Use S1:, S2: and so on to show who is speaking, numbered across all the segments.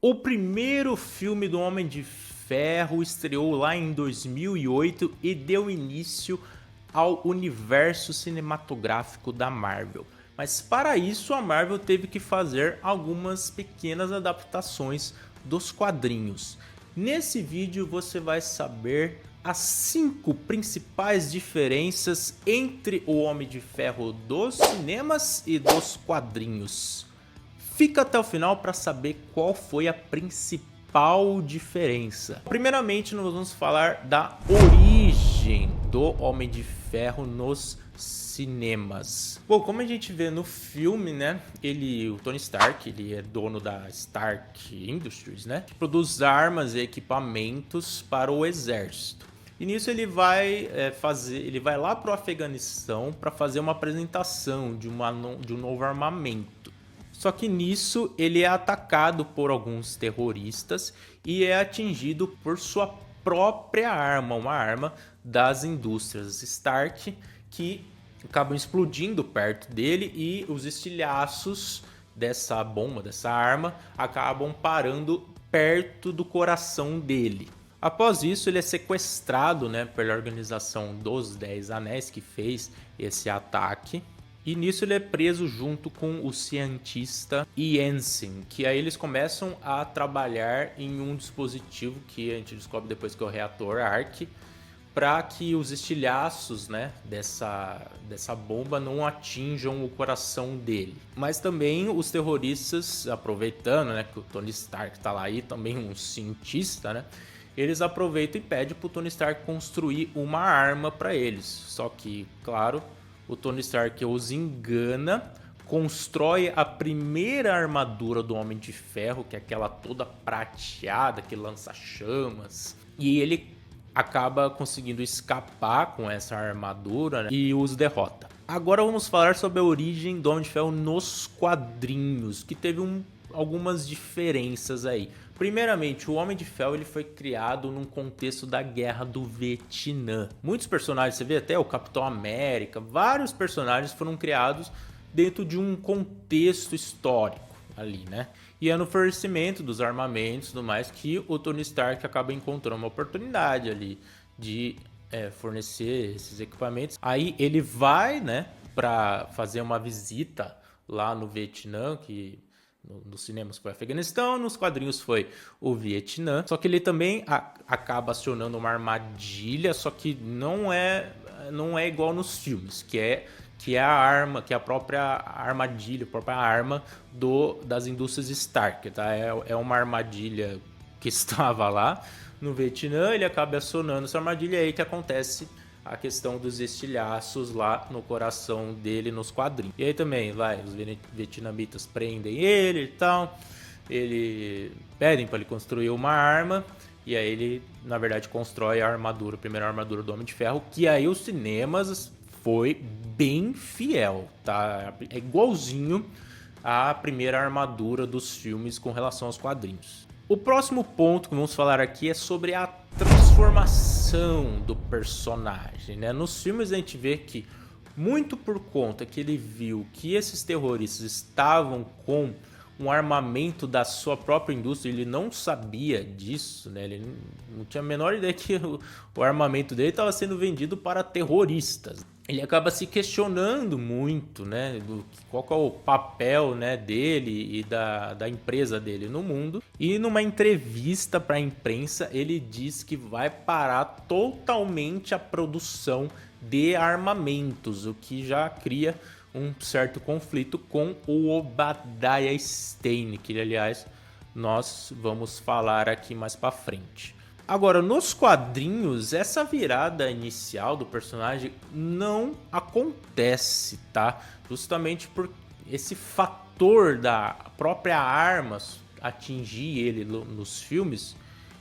S1: O primeiro filme do Homem de Ferro estreou lá em 2008 e deu início ao universo cinematográfico da Marvel. Mas para isso a Marvel teve que fazer algumas pequenas adaptações dos quadrinhos. Nesse vídeo você vai saber as 5 principais diferenças entre o Homem de Ferro dos cinemas e dos quadrinhos. Fica até o final para saber qual foi a principal diferença. Primeiramente, nós vamos falar da origem do Homem de Ferro nos cinemas. Bom, como a gente vê no filme, né, o Tony Stark, ele é dono da Stark Industries, né, que produz armas e equipamentos para o exército. E nisso ele vai lá para o Afeganistão para fazer uma apresentação de um novo armamento. Só que nisso ele é atacado por alguns terroristas e é atingido por sua própria arma, uma arma das indústrias Stark, que acabam explodindo perto dele e os estilhaços dessa bomba, dessa arma, acabam parando perto do coração dele. Após isso, ele é sequestrado, né, pela organização dos 10 Anéis que fez esse ataque. E nisso ele é preso junto com o cientista Yinsen, que aí eles começam a trabalhar em um dispositivo que a gente descobre depois que é o reator Ark, para que os estilhaços, né, dessa bomba não atinjam o coração dele. Mas também os terroristas, aproveitando, né, que o Tony Stark está lá e também um cientista, né, eles aproveitam e pedem para o Tony Stark construir uma arma para eles. Só que, claro, o Tony Stark os engana, constrói a primeira armadura do Homem de Ferro, que é aquela toda prateada, que lança chamas. E ele acaba conseguindo escapar com essa armadura, né, e os derrota. Agora vamos falar sobre a origem do Homem de Ferro nos quadrinhos, que teve algumas diferenças aí. Primeiramente, o Homem de Ferro ele foi criado num contexto da Guerra do Vietnã. Muitos personagens, você vê até o Capitão América, vários personagens foram criados dentro de um contexto histórico ali, né? E é no fornecimento dos armamentos e tudo mais que o Tony Stark acaba encontrando uma oportunidade ali de fornecer esses equipamentos. Aí ele vai, né, para fazer uma visita lá no Vietnã, que nos cinemas foi o Afeganistão, nos quadrinhos foi o Vietnã. Só que ele também acaba acionando uma armadilha, só que não é igual nos filmes, que é a arma, que é a própria armadilha, a própria arma das indústrias Stark, tá? É uma armadilha que estava lá no Vietnã, ele acaba acionando essa armadilha, aí que acontece a questão dos estilhaços lá no coração dele nos quadrinhos. E aí também, os vietnamitas prendem ele e tal, ele pedem para ele construir uma arma, e aí ele, na verdade, constrói a primeira armadura do Homem de Ferro, que aí os cinemas foi bem fiel, tá? É igualzinho à primeira armadura dos filmes com relação aos quadrinhos. O próximo ponto que vamos falar aqui é sobre a transformação do personagem, né? Nos filmes a gente vê que, muito por conta que ele viu que esses terroristas estavam com um armamento da sua própria indústria, ele não sabia disso, né? Ele não tinha a menor ideia que o armamento dele estava sendo vendido para terroristas. Ele acaba se questionando muito, né, qual que é o papel, né, dele e da empresa dele no mundo. E numa entrevista para a imprensa, ele diz que vai parar totalmente a produção de armamentos, o que já cria um certo conflito com o Obadiah Stane, que aliás nós vamos falar aqui mais para frente. Agora, nos quadrinhos, essa virada inicial do personagem não acontece, tá? Justamente por esse fator da própria arma atingir ele nos filmes,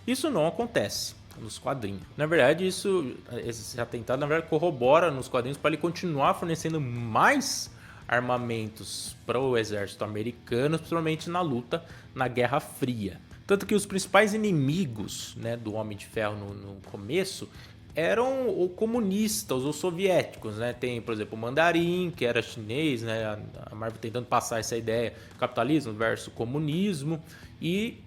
S1: isso não acontece nos quadrinhos. Na verdade, esse atentado, na verdade, corrobora nos quadrinhos para ele continuar fornecendo mais armamentos para o exército americano, principalmente na luta na Guerra Fria. Tanto que os principais inimigos, né, do Homem de Ferro no começo eram ou comunistas ou soviéticos, né? Tem, por exemplo, o Mandarim, que era chinês, né? A Marvel tentando passar essa ideia, capitalismo versus comunismo, e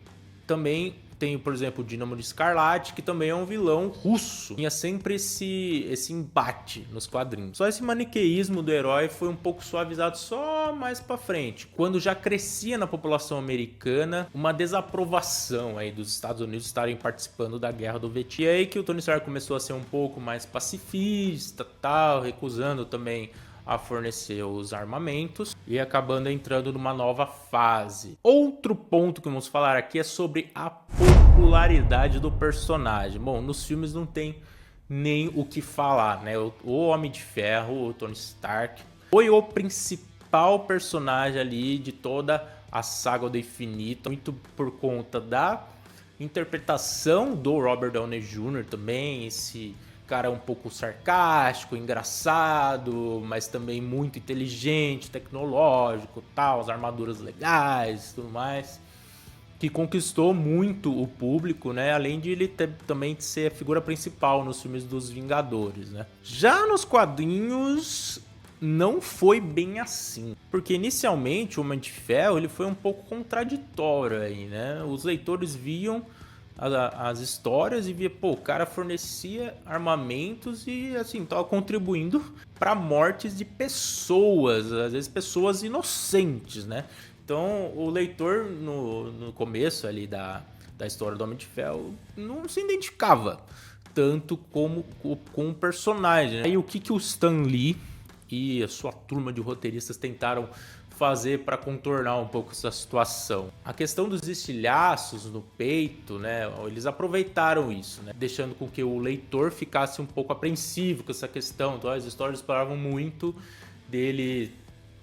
S1: também tem, por exemplo, o Dínamo Escarlate, que também é um vilão russo. Tinha sempre esse embate nos quadrinhos. Só esse maniqueísmo do herói foi um pouco suavizado só mais pra frente, quando já crescia na população americana uma desaprovação aí dos Estados Unidos estarem participando da guerra do Vietnã. E aí que o Tony Stark começou a ser um pouco mais pacifista, tal, recusando também a fornecer os armamentos e acabando entrando numa nova fase. Outro ponto que vamos falar aqui é sobre a popularidade do personagem. Bom, nos filmes não tem nem o que falar, né? O Homem de Ferro, o Tony Stark, foi o principal personagem ali de toda a saga do infinito, muito por conta da interpretação do Robert Downey Jr. também, esse cara um pouco sarcástico, engraçado, mas também muito inteligente, tecnológico, tal, as armaduras legais, tudo mais, que conquistou muito o público, né? Além de ele também ser a figura principal nos filmes dos Vingadores, né? Já nos quadrinhos não foi bem assim, porque inicialmente o Homem de Ferro ele foi um pouco contraditório aí, né? Os leitores viam as histórias e via, pô, o cara fornecia armamentos e assim, tava contribuindo para mortes de pessoas, às vezes pessoas inocentes, né? Então o leitor no começo ali da história do Homem de Ferro não se identificava tanto com o personagem, né? E o que o Stan Lee e a sua turma de roteiristas tentaram fazer para contornar um pouco essa situação? A questão dos estilhaços no peito, né? Eles aproveitaram isso, né? Deixando com que o leitor ficasse um pouco apreensivo com essa questão. Então as histórias falavam muito dele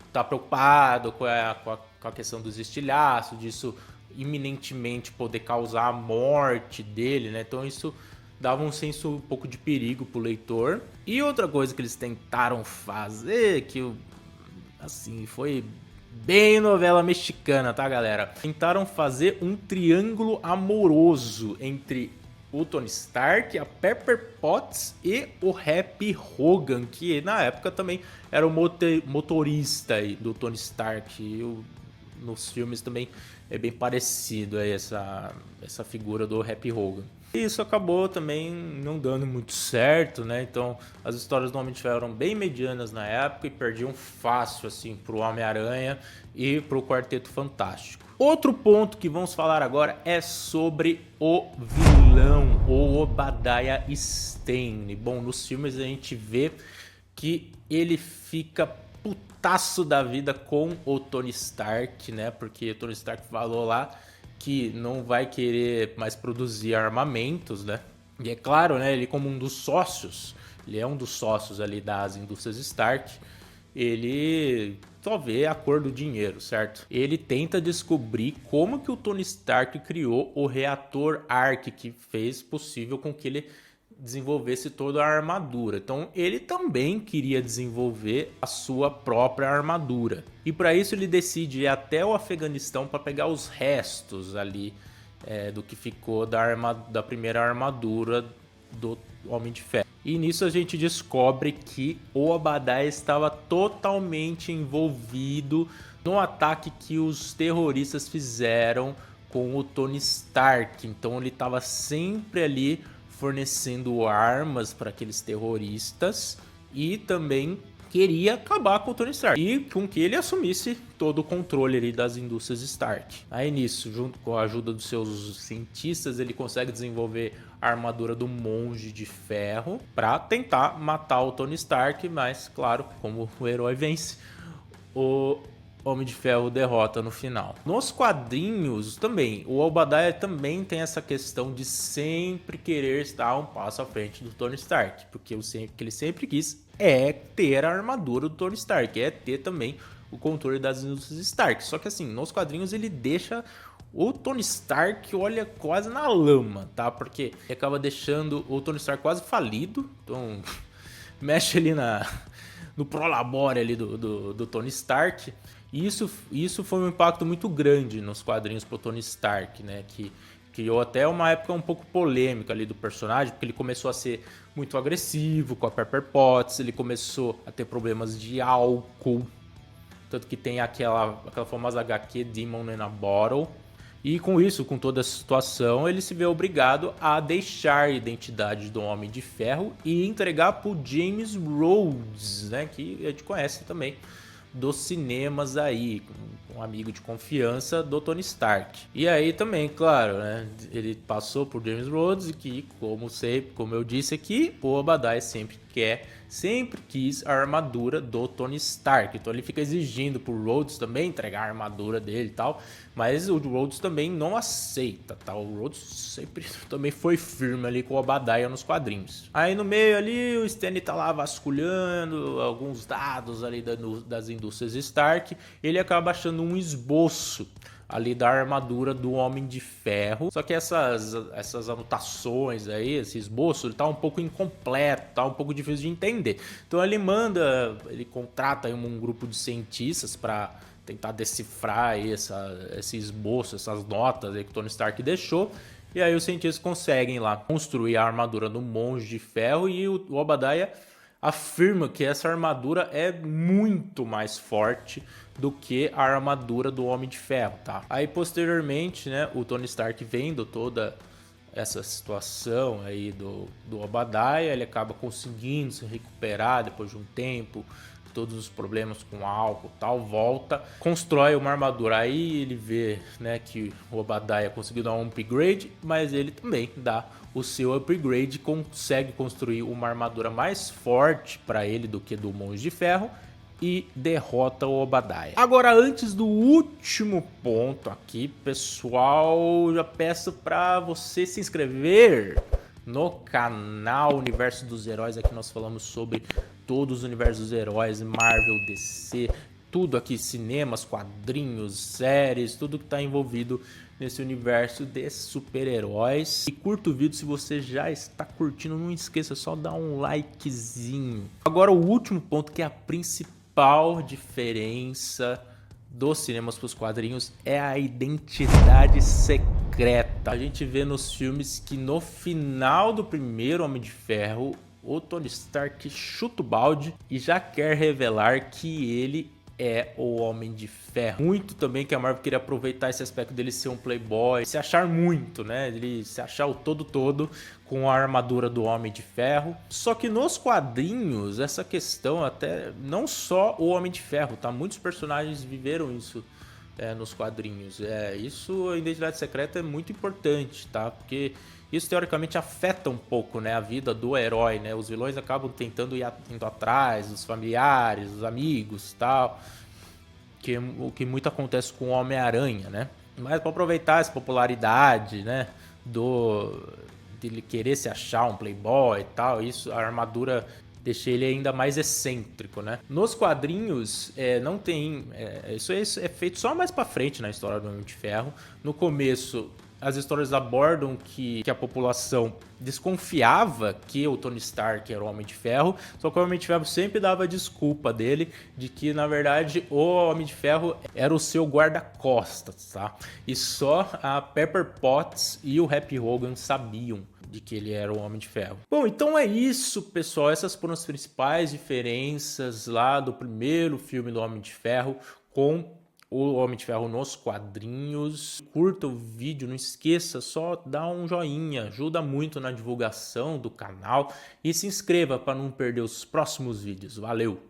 S1: estar preocupado com a questão dos estilhaços, disso iminentemente poder causar a morte dele, né? Então isso dava um senso um pouco de perigo pro leitor. E outra coisa que eles tentaram fazer, que assim, foi bem novela mexicana, tá, galera? Tentaram fazer um triângulo amoroso entre o Tony Stark, a Pepper Potts e o Happy Hogan, que na época também era o motorista aí do Tony Stark. E nos filmes também é bem parecido aí essa figura do Happy Hogan. E isso acabou também não dando muito certo, né? Então as histórias do Homem de Ferro eram bem medianas na época e perdiam fácil assim pro Homem-Aranha e pro Quarteto Fantástico. Outro ponto que vamos falar agora é sobre o vilão, o Obadiah Stane. Bom, nos filmes a gente vê que ele fica putaço da vida com o Tony Stark, né? Porque o Tony Stark falou lá que não vai querer mais produzir armamentos, né? E é claro, né? Ele como um dos sócios, ele é um dos sócios ali das indústrias Stark, ele só vê a cor do dinheiro, certo? Ele tenta descobrir como que o Tony Stark criou o reator Ark, que fez possível com que ele desenvolvesse toda a armadura. Então ele também queria desenvolver a sua própria armadura. E para isso ele decide ir até o Afeganistão para pegar os restos ali do que ficou da primeira armadura do Homem de Ferro. E nisso a gente descobre que o Obadiah estava totalmente envolvido no ataque que os terroristas fizeram com o Tony Stark. Então ele estava sempre ali fornecendo armas para aqueles terroristas e também queria acabar com o Tony Stark e com que ele assumisse todo o controle ali das indústrias Stark. Aí nisso, junto com a ajuda dos seus cientistas, ele consegue desenvolver a armadura do Monge de Ferro para tentar matar o Tony Stark, mas claro, como o herói vence, o Homem de Ferro derrota no final. Nos quadrinhos também, o Obadiah também tem essa questão de sempre querer estar um passo à frente do Tony Stark, porque o que ele sempre quis é ter a armadura do Tony Stark, é ter também o controle das indústrias Stark. Só que assim, nos quadrinhos ele deixa o Tony Stark, olha, quase na lama, tá? Porque ele acaba deixando o Tony Stark quase falido, então mexe ali no prolabore ali do Tony Stark. E isso foi um impacto muito grande nos quadrinhos pro Tony Stark, né? Que criou até uma época um pouco polêmica ali do personagem, porque ele começou a ser muito agressivo com a Pepper Potts, ele começou a ter problemas de álcool, tanto que tem aquela famosa HQ Demon in a Bottle, E com isso, com toda essa situação, ele se vê obrigado a deixar a identidade do Homem de Ferro e entregar para o James Rhodes, né, que a gente conhece também dos cinemas aí, um amigo de confiança do Tony Stark. E aí também, claro, né, ele passou por James Rhodes, que como eu disse aqui, o Obadiah sempre quis a armadura do Tony Stark. Então ele fica exigindo pro Rhodes também entregar a armadura dele e tal, mas o Rhodes também não aceita, tá? O Rhodes sempre também foi firme ali com o Obadiah nos quadrinhos. Aí no meio ali o Stanley tá lá vasculhando alguns dados ali das indústrias Stark, ele acaba achando um esboço ali da armadura do Homem de Ferro. Só que essas anotações aí, esse esboço, ele tá um pouco incompleto, tá um pouco difícil de entender. Então ele contrata aí um grupo de cientistas para tentar decifrar aí esse esboço, essas notas aí que o Tony Stark deixou. E aí os cientistas conseguem lá construir a armadura do Monge de Ferro e o Obadiah afirma que essa armadura é muito mais forte do que a armadura do Homem de Ferro, tá? Aí posteriormente, né, o Tony Stark vendo toda essa situação aí do Obadiah, ele acaba conseguindo se recuperar depois de um tempo, todos os problemas com álcool e tal, volta, constrói uma armadura. Aí ele vê, né, que o Obadiah conseguiu dar um upgrade, mas ele também dá o seu upgrade, consegue construir uma armadura mais forte para ele do que do Monge de Ferro e derrota o Obadiah. Agora, antes do último ponto aqui, pessoal, já peço para você se inscrever no canal Universo dos Heróis. Aqui nós falamos sobre todos os universos dos heróis, Marvel, DC, tudo aqui, cinemas, quadrinhos, séries, tudo que está envolvido nesse universo de super-heróis. E curta o vídeo se você já está curtindo, não esqueça, só dar um likezinho. Agora o último ponto, que é a principal diferença dos cinemas para os quadrinhos, é a identidade secreta. A gente vê nos filmes que no final do primeiro Homem de Ferro, o Tony Stark chuta o balde e já quer revelar que ele é o Homem de Ferro. Muito também que a Marvel queria aproveitar esse aspecto dele ser um playboy, se achar muito, né? Ele se achar o todo com a armadura do Homem de Ferro. Só que nos quadrinhos, essa questão até não só o Homem de Ferro, tá? Muitos personagens viveram isso nos quadrinhos. Isso, a identidade secreta é muito importante, tá? Porque isso teoricamente afeta um pouco, né, a vida do herói, né? Os vilões acabam tentando indo atrás dos familiares, dos amigos, tal, o que muito acontece com o Homem-Aranha, né? Mas para aproveitar essa popularidade, né, dele querer se achar um playboy e tal, isso, a armadura deixa ele ainda mais excêntrico, né? Nos quadrinhos, não tem... isso é feito só mais pra frente na história do Homem de Ferro. No começo, as histórias abordam que a população desconfiava que o Tony Stark era o Homem de Ferro, só que o Homem de Ferro sempre dava desculpa dele, de que, na verdade, o Homem de Ferro era o seu guarda-costas, tá? E só a Pepper Potts e o Happy Hogan sabiam de que ele era o Homem de Ferro. Bom, então é isso, pessoal. Essas foram as principais diferenças lá do primeiro filme do Homem de Ferro com o Homem de Ferro nos quadrinhos. Curta o vídeo, não esqueça, só dá um joinha, ajuda muito na divulgação do canal e se inscreva para não perder os próximos vídeos. Valeu!